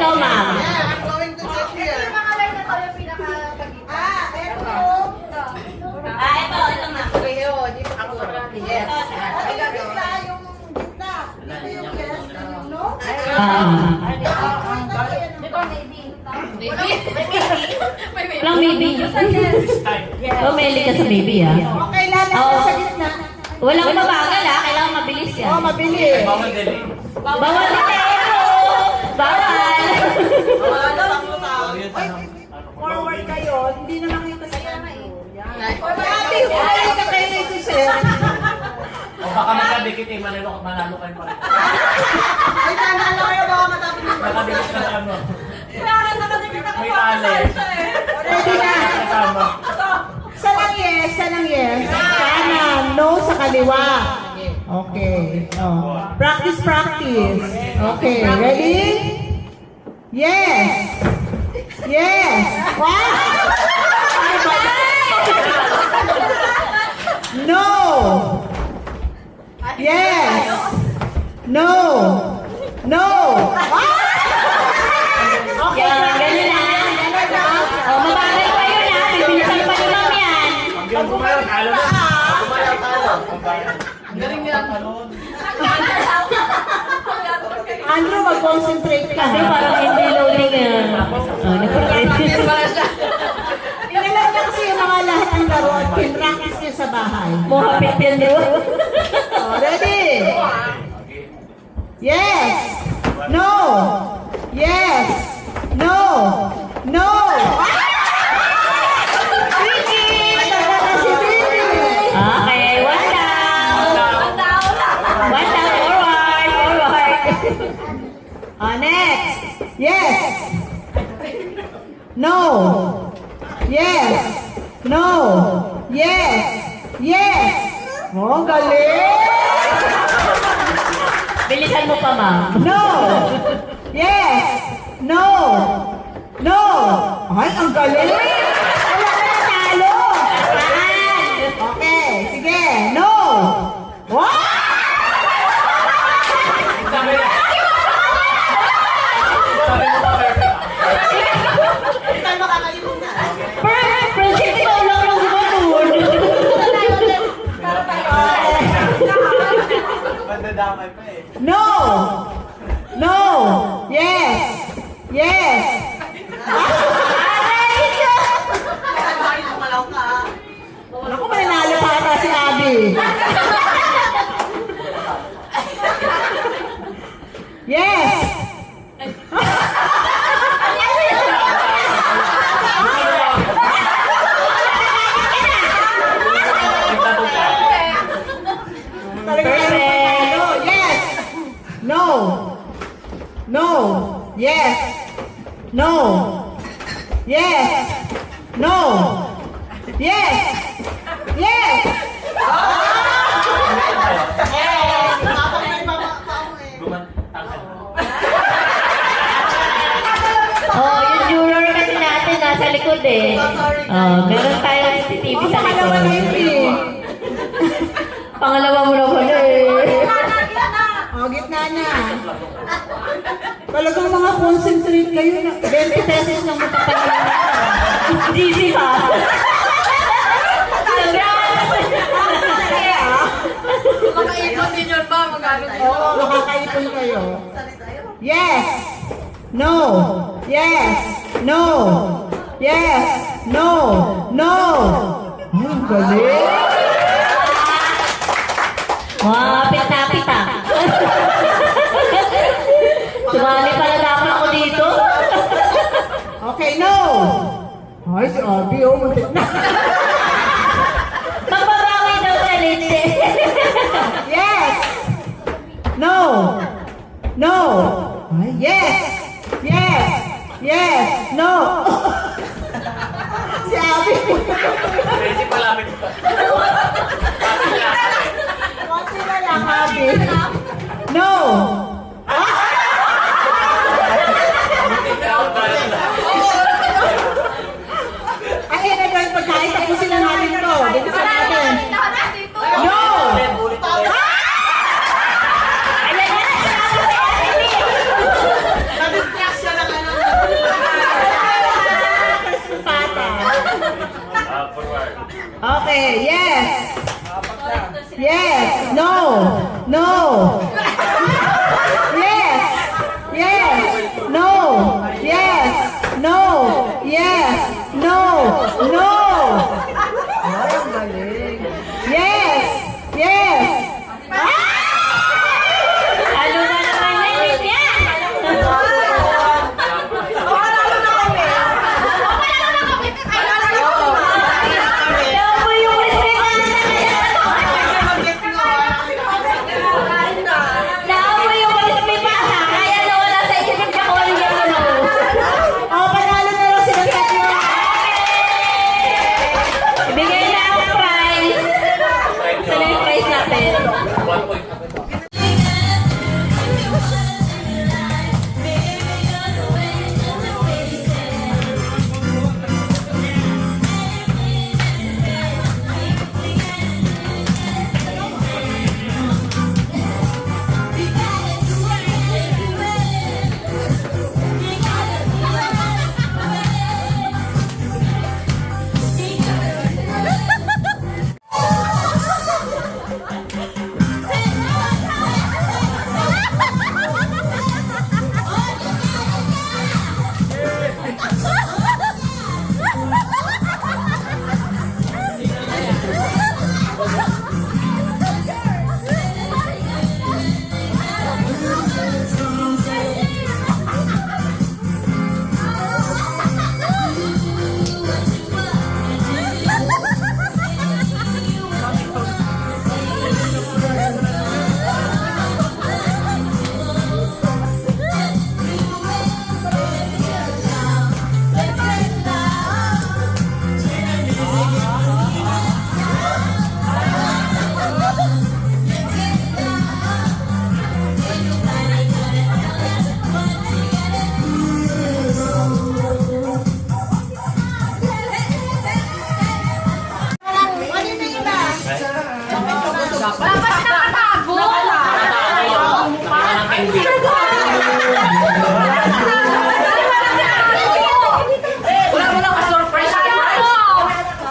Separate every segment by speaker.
Speaker 1: ikaw, ma'am.
Speaker 2: Yeah, I'm going to check here.
Speaker 3: Yung mga line na to yung pinaka-pagitan.
Speaker 2: Eto.
Speaker 1: Ito na.
Speaker 2: Kayo, di ba ako? Yes. Ay, gitna yung gitna. Dito yung yes, yung no?
Speaker 3: Dito, maybe.
Speaker 1: Walang maybe. Oh, meli ka sa baby, ah.
Speaker 2: Okay, lalagyan sa gitna.
Speaker 1: Walang mabagal, ah. Kailangan mabilis yan.
Speaker 2: Oh, mabilis.
Speaker 1: Bawal na tayo! Bawal!
Speaker 2: Forward kayo, hindi na makita sa kanto. Ate, wala ka kayo ito, sir.
Speaker 4: O baka magkadikit eh, manalo kayo pa rin.
Speaker 2: Ay, nanalo kayo, baka matapos yung
Speaker 4: Nakadikit na ano.
Speaker 3: Nakadikit ako
Speaker 4: May
Speaker 3: pa
Speaker 4: tali.
Speaker 2: ready na.
Speaker 4: Kasama.
Speaker 2: Isa lang yes, isa lang yes. Kanan, no sa kaliwa. Okay. Oh. Practice, practice. Okay, ready? Yes. Yes. Wow. No. Yes. No. No. Okay.
Speaker 1: Yan, ganun na. Oh, mabagal pa yun, ah. Bibilisan pa ni ma'am yan.
Speaker 4: Ang gumayon, talo na.
Speaker 2: Galing yan. Andrew, mag-concentrate ka.
Speaker 1: Kasi parang hindi loading, ah. Oh, nag-practice pala siya.
Speaker 2: Tingnan niya kasi yung mga lahat ng laro at pin-practice niya sa bahay.
Speaker 1: Mohapit yan, di ba?
Speaker 2: Oh, ready? Yes. No. Yes. No. No. Vicky! Talaga si Vicky!
Speaker 1: Okay, one down. One down, forward, forward.
Speaker 2: Next. Yes. No. Yes. No. Yes. Yes. Oh, galing!
Speaker 1: Bilisan mo pa, ma'am.
Speaker 2: No. Yes. No. No. Ay, ang galing! Wala ka na talo. Okay, sige. No. What?
Speaker 4: Sabi na. Sabi mo ba perfect?
Speaker 1: Project ikaw lang ng gumanon.
Speaker 4: Mandadamay pa eh.
Speaker 2: No. No. Yes. Yes. Ako, mananalo pa ata si Abby. Yes.
Speaker 1: Perfect.
Speaker 2: Yes. No. No. Yes. No. Yes. No. Yes. Yes.
Speaker 1: Oh, yung juror kasi natin nasa likod eh. Oh, meron tayong CCTV sa
Speaker 2: Pangalawa na yun
Speaker 1: likod.
Speaker 2: eh.
Speaker 1: Pangalawa mo na pala eh.
Speaker 2: Oh, gitna na. Talagang mga concentrate kayo na 20 pesos lang mapapalaman.
Speaker 1: GC pa. Congrats!
Speaker 3: Makaipon din yun ba? Magano din
Speaker 2: Oo, makakaipon kayo. Yes. No. Yes. No. Yes. No. No. Ang galing.
Speaker 1: Wow, pit-napit ah. Sumali pala dapat ako dito.
Speaker 2: Okay, no. Ay, sabi, oh, muntik na.
Speaker 1: Magbabawi daw sa lente.
Speaker 2: Yes. No. No. Ay, yes. Yes. Yes. No. Si Abby.
Speaker 4: Crazy palapit pa.
Speaker 2: Konti na lang, Abby. No. Ay, na pagkain. Tapusin na natin to. Dito sa natin. No.
Speaker 1: Ayan na.
Speaker 2: Nabiglas na lang Okay, yes. Yes. No. No. Yes. Yes. No. Yes. No. Yes. No. No. Ay, ang galing. Yes. Yes.
Speaker 1: Ano na naman na yun yan? Labo yung Labo yung may basa. Kaya nawala sa isip ka kung ano yung ano.
Speaker 2: Oh, panalo na lang silang tatlo.
Speaker 1: Ibigay na ang prize. Saan yung prize natin?
Speaker 4: 1 point.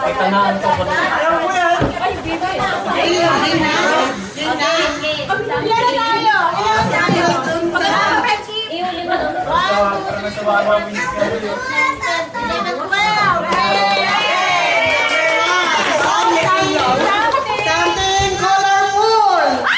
Speaker 4: May tanahan ko po.
Speaker 2: Something colorful.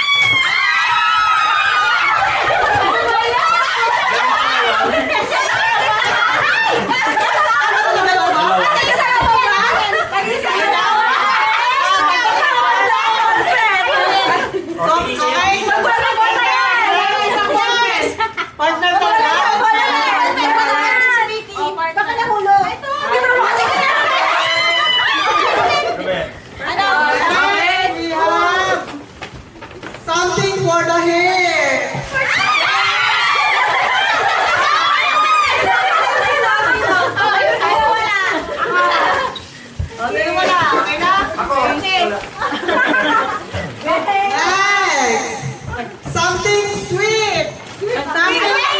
Speaker 2: Partner ko we have something for the hair. Next, something sweet. Something sweet.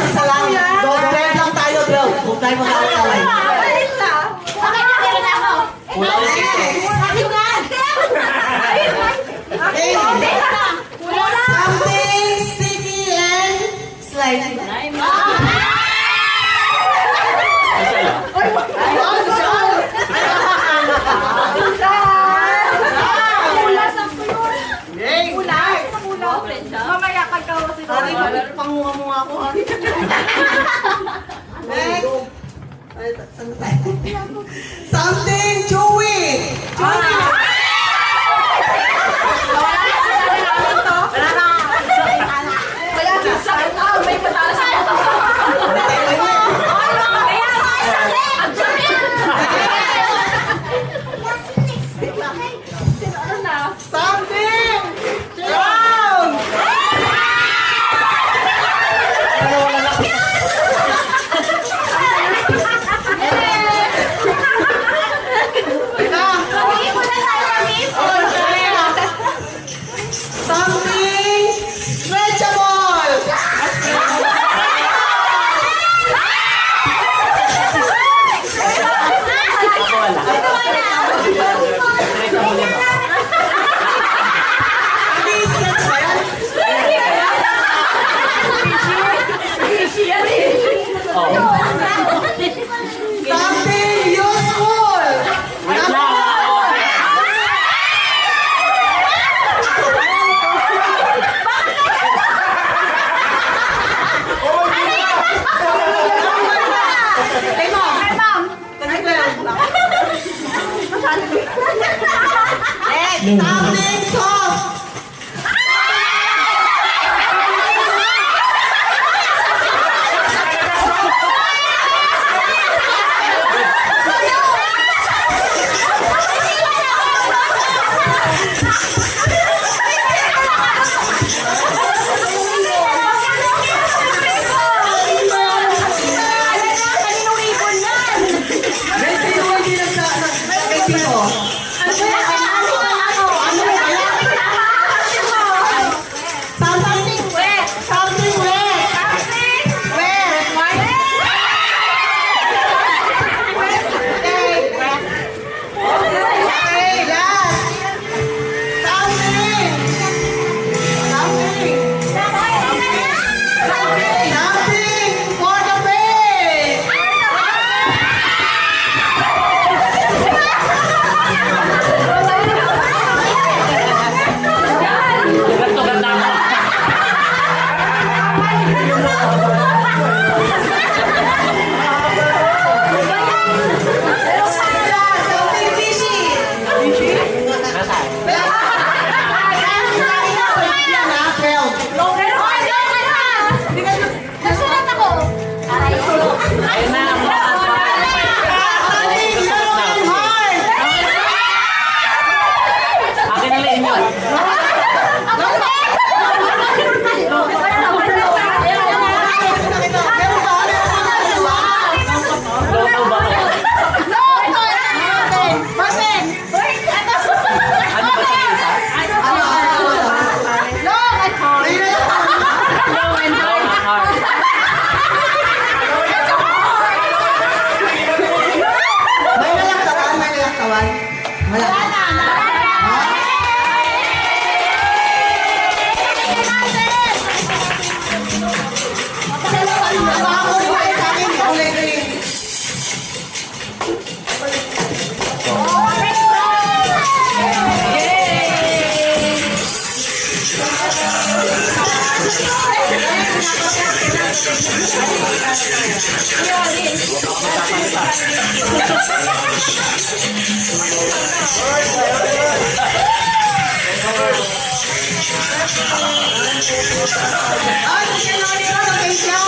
Speaker 2: Isa lang. Don't trend lang tayo, bro. Huwag tayo mag-away-away. Okay. Something sticky and slimy.
Speaker 3: Mamaya pagkawas ito.
Speaker 2: Pangunga-munga ako. Next. Ay, saan tayo? Something chewy.
Speaker 3: May patalas sa ito.
Speaker 2: Something brown. Teka. Something soft. Guys, sino ba hindi nag-sino? Something wet. Something wet. Wet. Okay, last. Something. Something for the face.
Speaker 4: Sugat-sugat na ako.
Speaker 2: Something fishy.
Speaker 4: Nasaan? Ayun na. Akin na lang yun. Loto ba to? Ano ba sa isa? Long and hard.
Speaker 2: May nalaktawan. Wala. Nakakawin pa sa akin, kulay green. Ay, sinunod ko, okay siya.